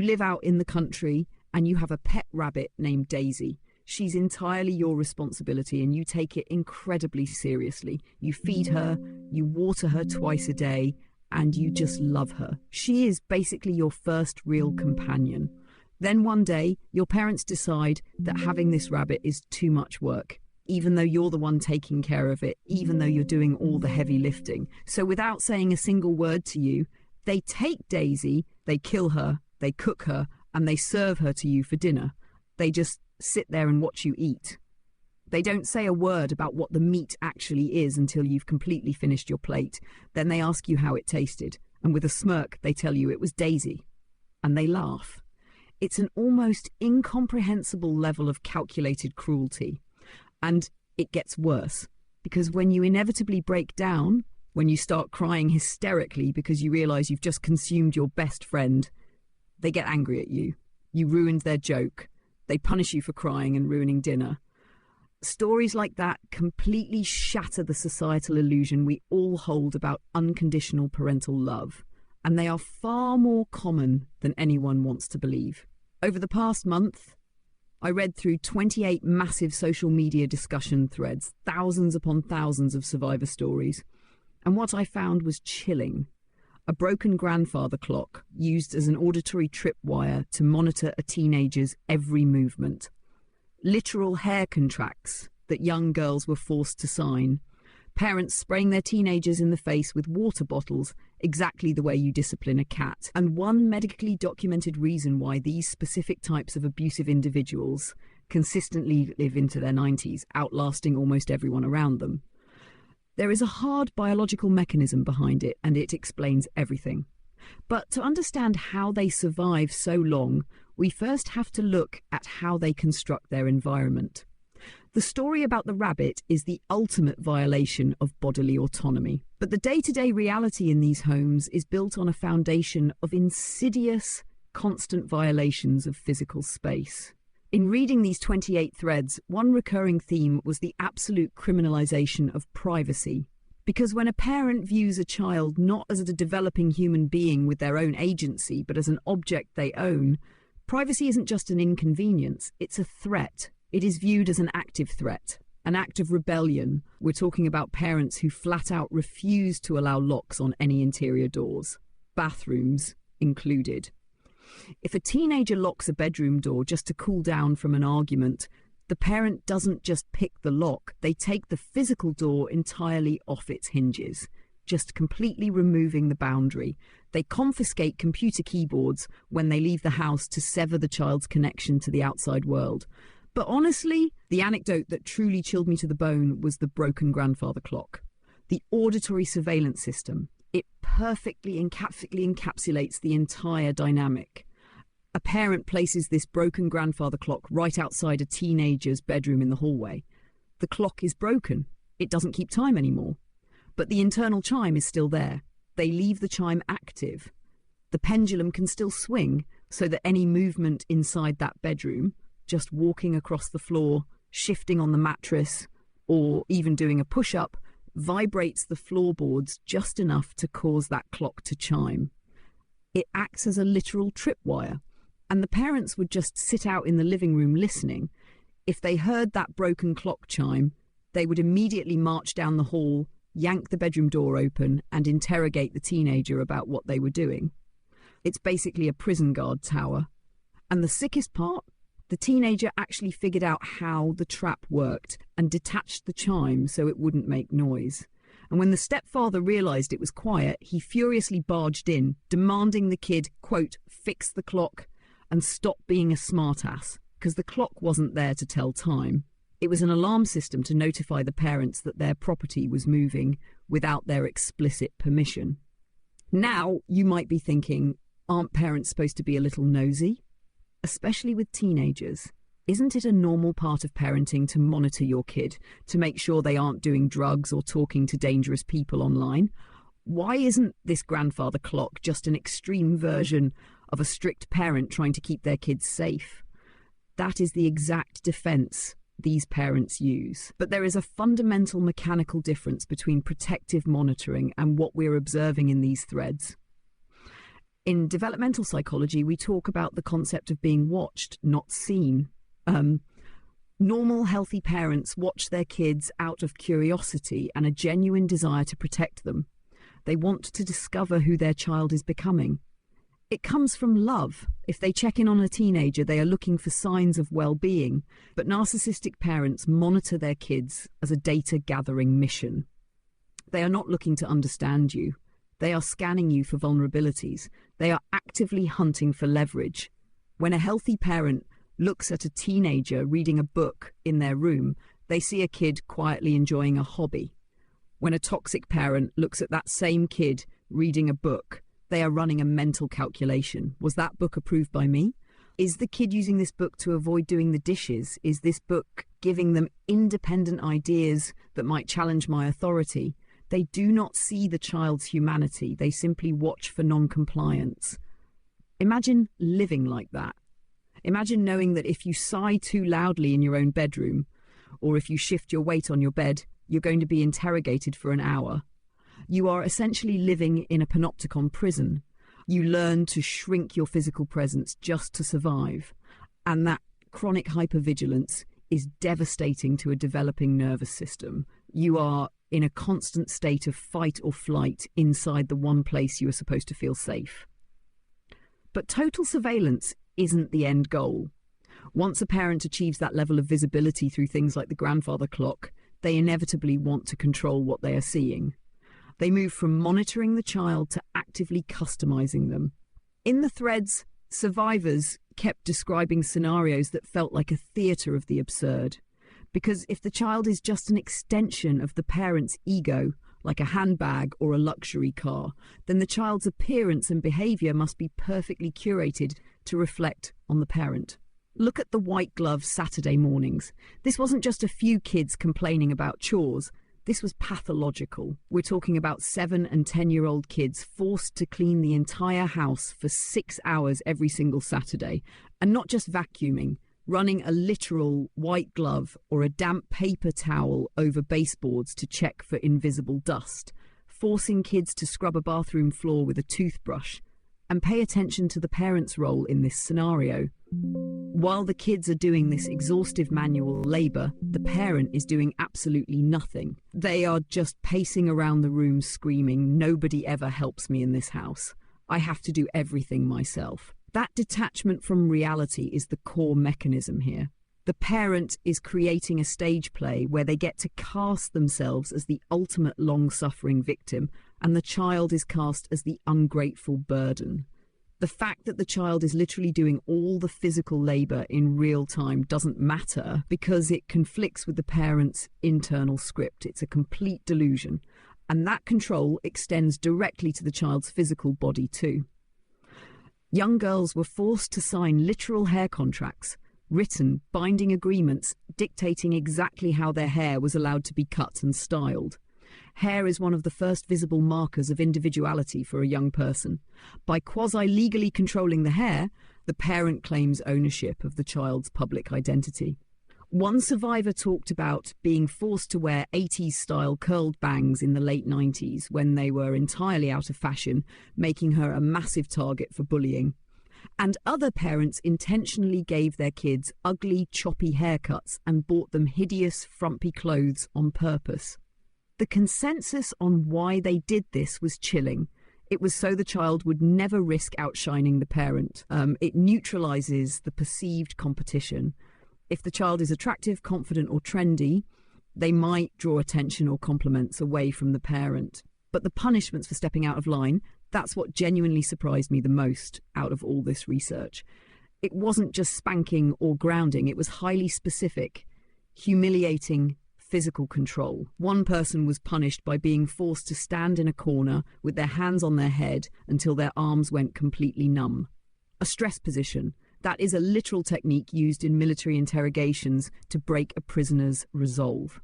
You live out in the country and you have a pet rabbit named Daisy. She's entirely your responsibility and you take it incredibly seriously. You feed her, you water her twice a day, and you just love her. She is basically your first real companion. Then one day, your parents decide that having this rabbit is too much work, even though you're the one taking care of it, even though you're doing all the heavy lifting. So without saying a single word to you, they take Daisy, they kill her, they cook her, and they serve her to you for dinner. They just sit there and watch you eat. They don't say a word about what the meat actually is until you've completely finished your plate. Then they ask you how it tasted, and with a smirk they tell you it was Daisy, and they laugh. It's an almost incomprehensible level of calculated cruelty. And it gets worse, because when you inevitably break down, when you start crying hysterically because you realise you've just consumed your best friend, they get angry at you. You ruined their joke. They punish you for crying and ruining dinner. Stories like that completely shatter the societal illusion we all hold about unconditional parental love, and they are far more common than anyone wants to believe. Over the past month, I read through 28 massive social media discussion threads, thousands upon thousands of survivor stories, and what I found was chilling. A broken grandfather clock used as an auditory tripwire to monitor a teenager's every movement. Literal hair contracts that young girls were forced to sign. Parents spraying their teenagers in the face with water bottles, exactly the way you discipline a cat. And one medically documented reason why these specific types of abusive individuals consistently live into their 90s, outlasting almost everyone around them. There is a hard biological mechanism behind it, and it explains everything. But to understand how they survive so long, we first have to look at how they construct their environment. The story about the rabbit is the ultimate violation of bodily autonomy. But the day-to-day reality in these homes is built on a foundation of insidious, constant violations of physical space. In reading these 28 threads, one recurring theme was the absolute criminalisation of privacy. Because when a parent views a child not as a developing human being with their own agency, but as an object they own, privacy isn't just an inconvenience, it's a threat. It is viewed as an active threat, an act of rebellion. We're talking about parents who flat out refuse to allow locks on any interior doors, bathrooms included. If a teenager locks a bedroom door just to cool down from an argument, the parent doesn't just pick the lock, they take the physical door entirely off its hinges, just completely removing the boundary. They confiscate computer keyboards when they leave the house to sever the child's connection to the outside world. But honestly, the anecdote that truly chilled me to the bone was the broken grandfather clock. The auditory surveillance system. It perfectly encapsulates the entire dynamic. A parent places this broken grandfather clock right outside a teenager's bedroom in the hallway. The clock is broken. It doesn't keep time anymore. But the internal chime is still there. They leave the chime active. The pendulum can still swing so that any movement inside that bedroom, just walking across the floor, shifting on the mattress, or even doing a push-up, vibrates the floorboards just enough to cause that clock to chime. It acts as a literal tripwire, and the parents would just sit out in the living room listening. If they heard that broken clock chime, they would immediately march down the hall, yank the bedroom door open, and interrogate the teenager about what they were doing. It's basically a prison guard tower. And the sickest part? The teenager actually figured out how the trap worked and detached the chime so it wouldn't make noise. And when the stepfather realised it was quiet, he furiously barged in, demanding the kid, quote, fix the clock and stop being a smartass, because the clock wasn't there to tell time. It was an alarm system to notify the parents that their property was moving without their explicit permission. Now, you might be thinking, aren't parents supposed to be a little nosy? Especially with teenagers. Isn't it a normal part of parenting to monitor your kid, to make sure they aren't doing drugs or talking to dangerous people online? Why isn't this grandfather clock just an extreme version of a strict parent trying to keep their kids safe? That is the exact defense these parents use. But there is a fundamental mechanical difference between protective monitoring and what we're observing in these threads. In developmental psychology, we talk about the concept of being watched, not seen. Normal, healthy parents watch their kids out of curiosity and a genuine desire to protect them. They want to discover who their child is becoming. It comes from love. If they check in on a teenager, they are looking for signs of well-being. But narcissistic parents monitor their kids as a data-gathering mission. They are not looking to understand you. They are scanning you for vulnerabilities. They are actively hunting for leverage. When a healthy parent looks at a teenager reading a book in their room, they see a kid quietly enjoying a hobby. When a toxic parent looks at that same kid reading a book, they are running a mental calculation. Was that book approved by me? Is the kid using this book to avoid doing the dishes? Is this book giving them independent ideas that might challenge my authority? They do not see the child's humanity. They simply watch for non-compliance. Imagine living like that. Imagine knowing that if you sigh too loudly in your own bedroom, or if you shift your weight on your bed, you're going to be interrogated for an hour. You are essentially living in a panopticon prison. You learn to shrink your physical presence just to survive. And that chronic hypervigilance is devastating to a developing nervous system. You are in a constant state of fight or flight inside the one place you are supposed to feel safe. But total surveillance isn't the end goal. Once a parent achieves that level of visibility through things like the grandfather clock, they inevitably want to control what they are seeing. They move from monitoring the child to actively customizing them. In the threads, survivors kept describing scenarios that felt like a theatre of the absurd. Because if the child is just an extension of the parent's ego, like a handbag or a luxury car, then the child's appearance and behaviour must be perfectly curated to reflect on the parent. Look at the white glove Saturday mornings. This wasn't just a few kids complaining about chores. This was pathological. We're talking about 7 and 10-year-old kids forced to clean the entire house for 6 hours every single Saturday. And not just vacuuming, running a literal white glove or a damp paper towel over baseboards to check for invisible dust, forcing kids to scrub a bathroom floor with a toothbrush. And pay attention to the parent's role in this scenario. While the kids are doing this exhaustive manual labour, the parent is doing absolutely nothing. They are just pacing around the room screaming, "Nobody ever helps me in this house. I have to do everything myself." That detachment from reality is the core mechanism here. The parent is creating a stage play where they get to cast themselves as the ultimate long-suffering victim, and the child is cast as the ungrateful burden. The fact that the child is literally doing all the physical labour in real time doesn't matter because it conflicts with the parent's internal script. It's a complete delusion. And that control extends directly to the child's physical body too. Young girls were forced to sign literal hair contracts, written, binding agreements dictating exactly how their hair was allowed to be cut and styled. Hair is one of the first visible markers of individuality for a young person. By quasi-legally controlling the hair, the parent claims ownership of the child's public identity. One survivor talked about being forced to wear 80s-style curled bangs in the late 90s when they were entirely out of fashion, making her a massive target for bullying. And other parents intentionally gave their kids ugly, choppy haircuts and bought them hideous, frumpy clothes on purpose. The consensus on why they did this was chilling. It was so the child would never risk outshining the parent. It neutralizes the perceived competition. If the child is attractive, confident, or trendy, they might draw attention or compliments away from the parent. But the punishments for stepping out of line, that's what genuinely surprised me the most out of all this research. It wasn't just spanking or grounding, it was highly specific, humiliating physical control. One person was punished by being forced to stand in a corner with their hands on their head until their arms went completely numb. A stress position. That is a literal technique used in military interrogations to break a prisoner's resolve.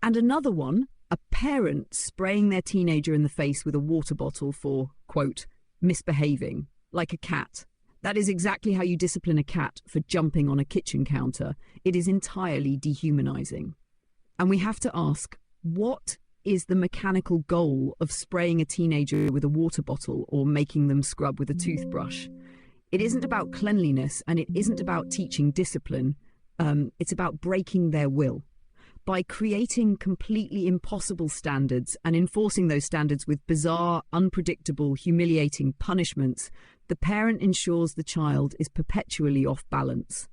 And another one, a parent spraying their teenager in the face with a water bottle for, quote, misbehaving, like a cat. That is exactly how you discipline a cat for jumping on a kitchen counter. It is entirely dehumanizing. And we have to ask, what is the mechanical goal of spraying a teenager with a water bottle or making them scrub with a toothbrush. It isn't about cleanliness, and it isn't about teaching discipline. It's about breaking their will. By creating completely impossible standards and enforcing those standards with bizarre, unpredictable, humiliating punishments, the parent ensures the child is perpetually off balance.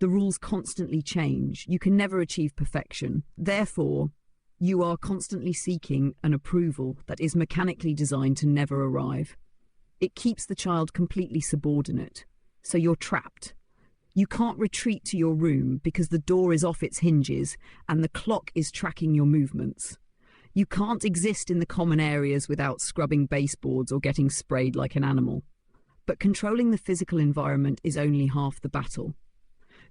The rules constantly change. You can never achieve perfection. Therefore, you are constantly seeking an approval that is mechanically designed to never arrive. It keeps the child completely subordinate. So you're trapped. You can't retreat to your room because the door is off its hinges and the clock is tracking your movements. You can't exist in the common areas without scrubbing baseboards or getting sprayed like an animal. But controlling the physical environment is only half the battle.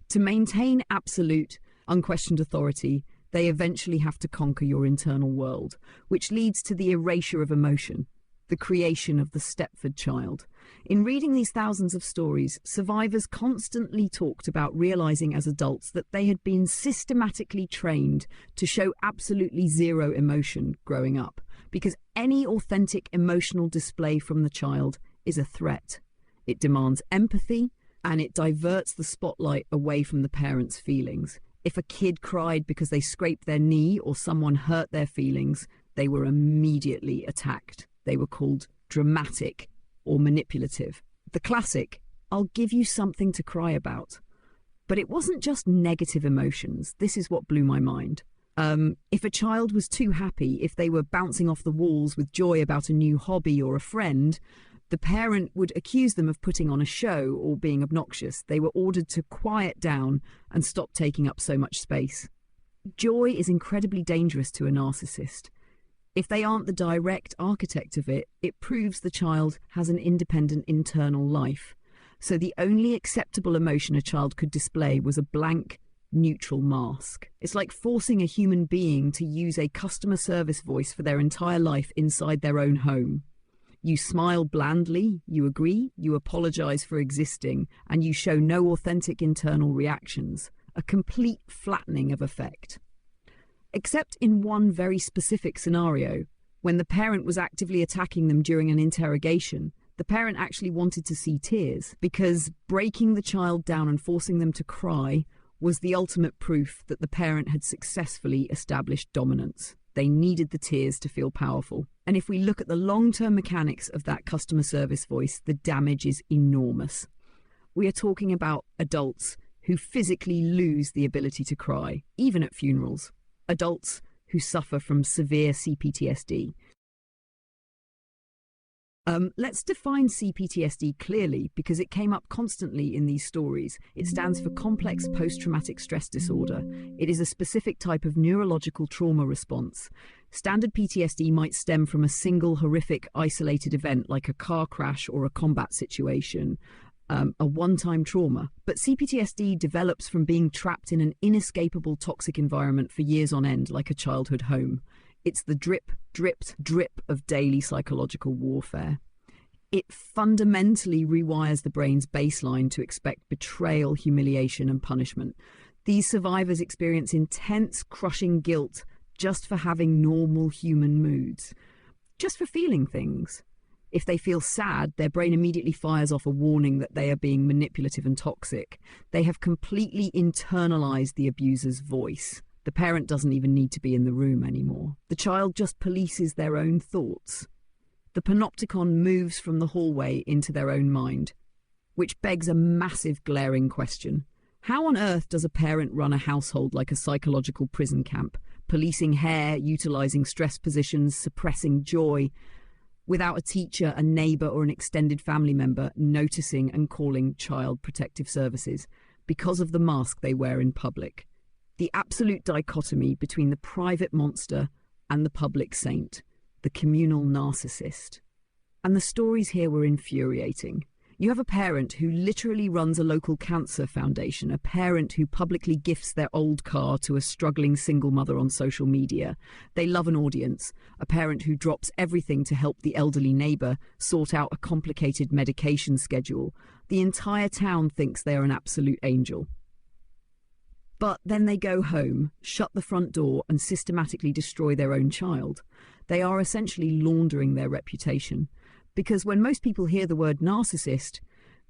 To maintain absolute, unquestioned authority, they eventually have to conquer your internal world, which leads to the erasure of emotion, the creation of the Stepford child. In reading these thousands of stories, survivors constantly talked about realizing as adults that they had been systematically trained to show absolutely zero emotion growing up, because any authentic emotional display from the child is a threat. It demands empathy, and it diverts the spotlight away from the parents' feelings. If a kid cried because they scraped their knee or someone hurt their feelings, they were immediately attacked. They were called dramatic or manipulative. The classic, "I'll give you something to cry about." But it wasn't just negative emotions. This is what blew my mind. If a child was too happy, if they were bouncing off the walls with joy about a new hobby or a friend, the parent would accuse them of putting on a show or being obnoxious. They were ordered to quiet down and stop taking up so much space. Joy is incredibly dangerous to a narcissist. If they aren't the direct architect of it, it proves the child has an independent internal life. So the only acceptable emotion a child could display was a blank, neutral mask. It's like forcing a human being to use a customer service voice for their entire life inside their own home. You smile blandly, you agree, you apologize for existing, and you show no authentic internal reactions. A complete flattening of effect. Except in one very specific scenario, when the parent was actively attacking them during an interrogation, the parent actually wanted to see tears, because breaking the child down and forcing them to cry was the ultimate proof that the parent had successfully established dominance. They needed the tears to feel powerful. And if we look at the long-term mechanics of that customer service voice, the damage is enormous. We are talking about adults who physically lose the ability to cry, even at funerals. Adults who suffer from severe CPTSD. Let's define CPTSD clearly, because it came up constantly in these stories. It stands for Complex Post-Traumatic Stress Disorder. It is a specific type of neurological trauma response. Standard PTSD might stem from a single horrific isolated event like a car crash or a combat situation, a one-time trauma. But CPTSD develops from being trapped in an inescapable toxic environment for years on end, like a childhood home. It's the drip, dripped drip of daily psychological warfare. It fundamentally rewires the brain's baseline to expect betrayal, humiliation, and punishment. These survivors experience intense, crushing guilt just for having normal human moods, just for feeling things. If they feel sad, their brain immediately fires off a warning that they are being manipulative and toxic. They have completely internalized the abuser's voice. The parent doesn't even need to be in the room anymore. The child just polices their own thoughts. The panopticon moves from the hallway into their own mind, which begs a massive, glaring question. How on earth does a parent run a household like a psychological prison camp, policing hair, utilizing stress positions, suppressing joy, without a teacher, a neighbor, or an extended family member noticing and calling Child Protective Services because of the mask they wear in public? The absolute dichotomy between the private monster and the public saint, the communal narcissist. And the stories here were infuriating. You have a parent who literally runs a local cancer foundation, a parent who publicly gifts their old car to a struggling single mother on social media. They love an audience, a parent who drops everything to help the elderly neighbor sort out a complicated medication schedule. The entire town thinks they are an absolute angel. But then they go home, shut the front door, and systematically destroy their own child. They are essentially laundering their reputation. Because when most people hear the word narcissist,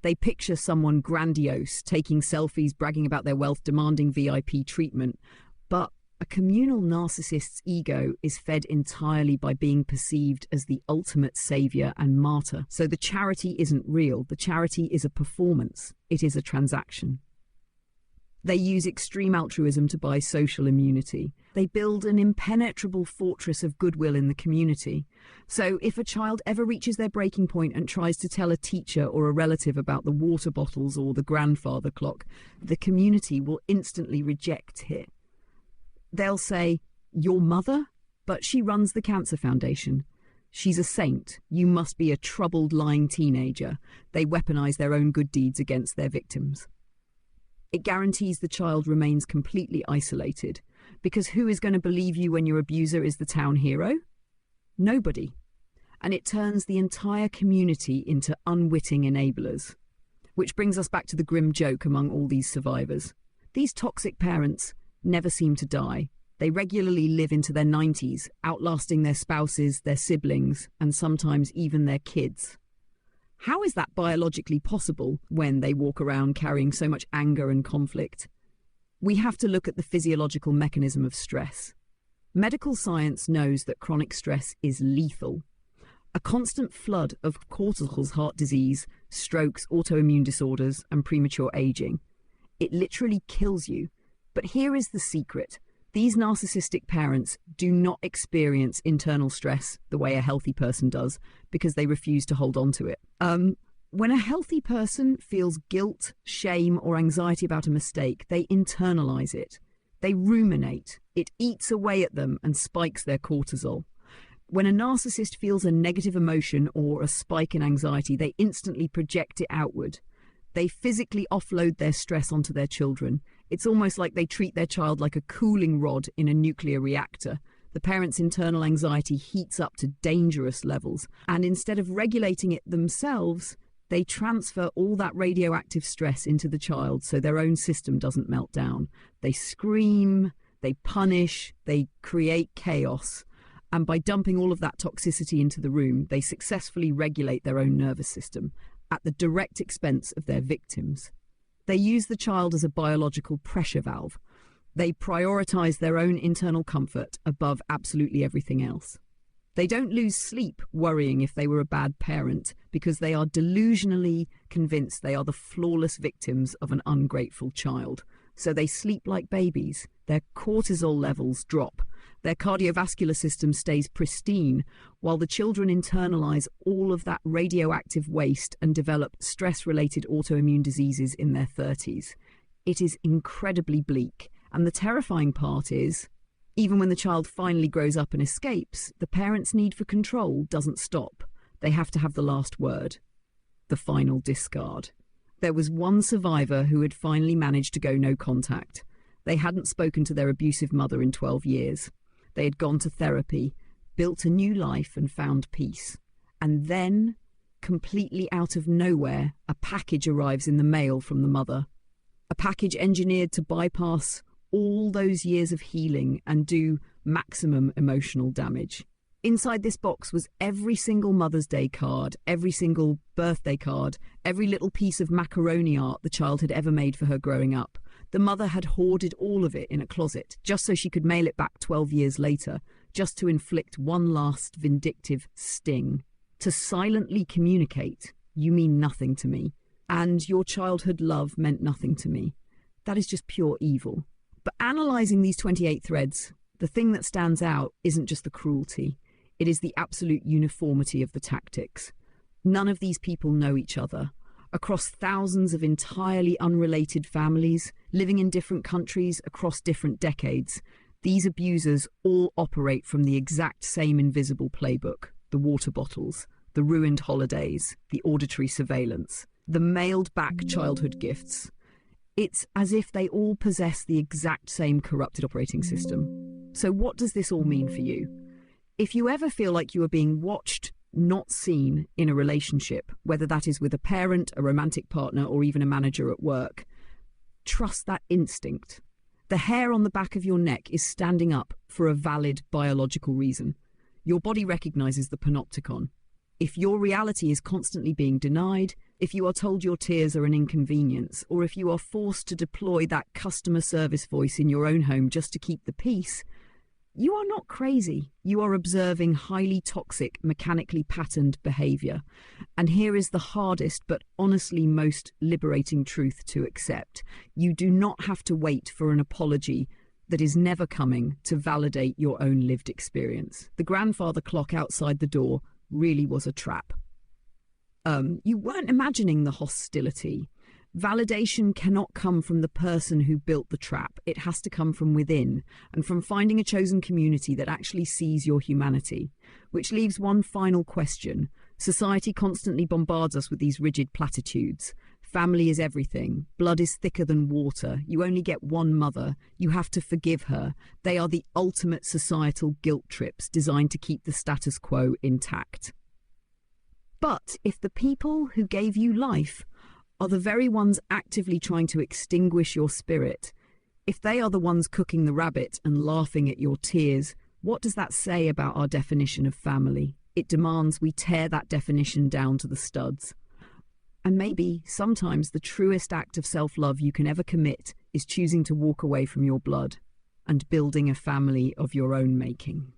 they picture someone grandiose, taking selfies, bragging about their wealth, demanding VIP treatment. But a communal narcissist's ego is fed entirely by being perceived as the ultimate savior and martyr. So the charity isn't real. The charity is a performance. It is a transaction. They use extreme altruism to buy social immunity. They build an impenetrable fortress of goodwill in the community. So if a child ever reaches their breaking point and tries to tell a teacher or a relative about the water bottles or the grandfather clock, the community will instantly reject it. They'll say, "Your mother? But she runs the Cancer Foundation. She's a saint. You must be a troubled, lying teenager." They weaponize their own good deeds against their victims. It guarantees the child remains completely isolated, because who is going to believe you when your abuser is the town hero? Nobody. And it turns the entire community into unwitting enablers. Which brings us back to the grim joke among all these survivors. These toxic parents never seem to die. They regularly live into their 90s, outlasting their spouses, their siblings, and sometimes even their kids. How is that biologically possible when they walk around carrying so much anger and conflict? We have to look at the physiological mechanism of stress. Medical science knows that chronic stress is lethal. A constant flood of cortisol, heart disease, strokes, autoimmune disorders, and premature aging. It literally kills you. But here is the secret. These narcissistic parents do not experience internal stress the way a healthy person does because they refuse to hold on to it. When a healthy person feels guilt, shame, or anxiety about a mistake, they internalize it. They ruminate. It eats away at them and spikes their cortisol. When a narcissist feels a negative emotion or a spike in anxiety, they instantly project it outward. They physically offload their stress onto their children. It's almost like they treat their child like a cooling rod in a nuclear reactor. The parent's internal anxiety heats up to dangerous levels, and instead of regulating it themselves, they transfer all that radioactive stress into the child so their own system doesn't melt down. They scream, they punish, they create chaos, and by dumping all of that toxicity into the room, they successfully regulate their own nervous system at the direct expense of their victims. They use the child as a biological pressure valve. They prioritize their own internal comfort above absolutely everything else. They don't lose sleep worrying if they were a bad parent because they are delusionally convinced they are the flawless victims of an ungrateful child. So they sleep like babies. Their cortisol levels drop. Their cardiovascular system stays pristine, while the children internalize all of that radioactive waste and develop stress-related autoimmune diseases in their 30s. It is incredibly bleak. And the terrifying part is, even when the child finally grows up and escapes, the parents' need for control doesn't stop. They have to have the last word, the final discard. There was one survivor who had finally managed to go no contact. They hadn't spoken to their abusive mother in 12 years. They had gone to therapy, built a new life and found peace. And then, completely out of nowhere, a package arrives in the mail from the mother. A package engineered to bypass all those years of healing and do maximum emotional damage. Inside this box was every single Mother's Day card, every single birthday card, every little piece of macaroni art the child had ever made for her growing up. The mother had hoarded all of it in a closet, just so she could mail it back 12 years later, just to inflict one last vindictive sting. To silently communicate, "You mean nothing to me," and "Your childhood love meant nothing to me." That is just pure evil. But analysing these 28 threads, the thing that stands out isn't just the cruelty. It is the absolute uniformity of the tactics. None of these people know each other. Across thousands of entirely unrelated families, living in different countries across different decades, these abusers all operate from the exact same invisible playbook: the water bottles, the ruined holidays, the auditory surveillance, the mailed-back childhood gifts. It's as if they all possess the exact same corrupted operating system. So what does this all mean for you? If you ever feel like you are being watched, not seen in a relationship, whether that is with a parent, a romantic partner, or even a manager at work, trust that instinct. The hair on the back of your neck is standing up for a valid biological reason. Your body recognizes the panopticon. If your reality is constantly being denied, if you are told your tears are an inconvenience, or if you are forced to deploy that customer service voice in your own home just to keep the peace, you are not crazy. You are observing highly toxic, mechanically patterned behavior. And here is the hardest but honestly most liberating truth to accept. You do not have to wait for an apology that is never coming to validate your own lived experience. The grandfather clock outside the door really was a trap. You weren't imagining the hostility. Validation cannot come from the person who built the trap. It has to come from within and from finding a chosen community that actually sees your humanity. Which leaves one final question. Society constantly bombards us with these rigid platitudes. Family is everything. Blood is thicker than water. You only get one mother. You have to forgive her. They are the ultimate societal guilt trips designed to keep the status quo intact. But if the people who gave you life are the very ones actively trying to extinguish your spirit, if they are the ones cooking the rabbit and laughing at your tears, what does that say about our definition of family? It demands we tear that definition down to the studs. And maybe, sometimes, the truest act of self-love you can ever commit is choosing to walk away from your blood and building a family of your own making.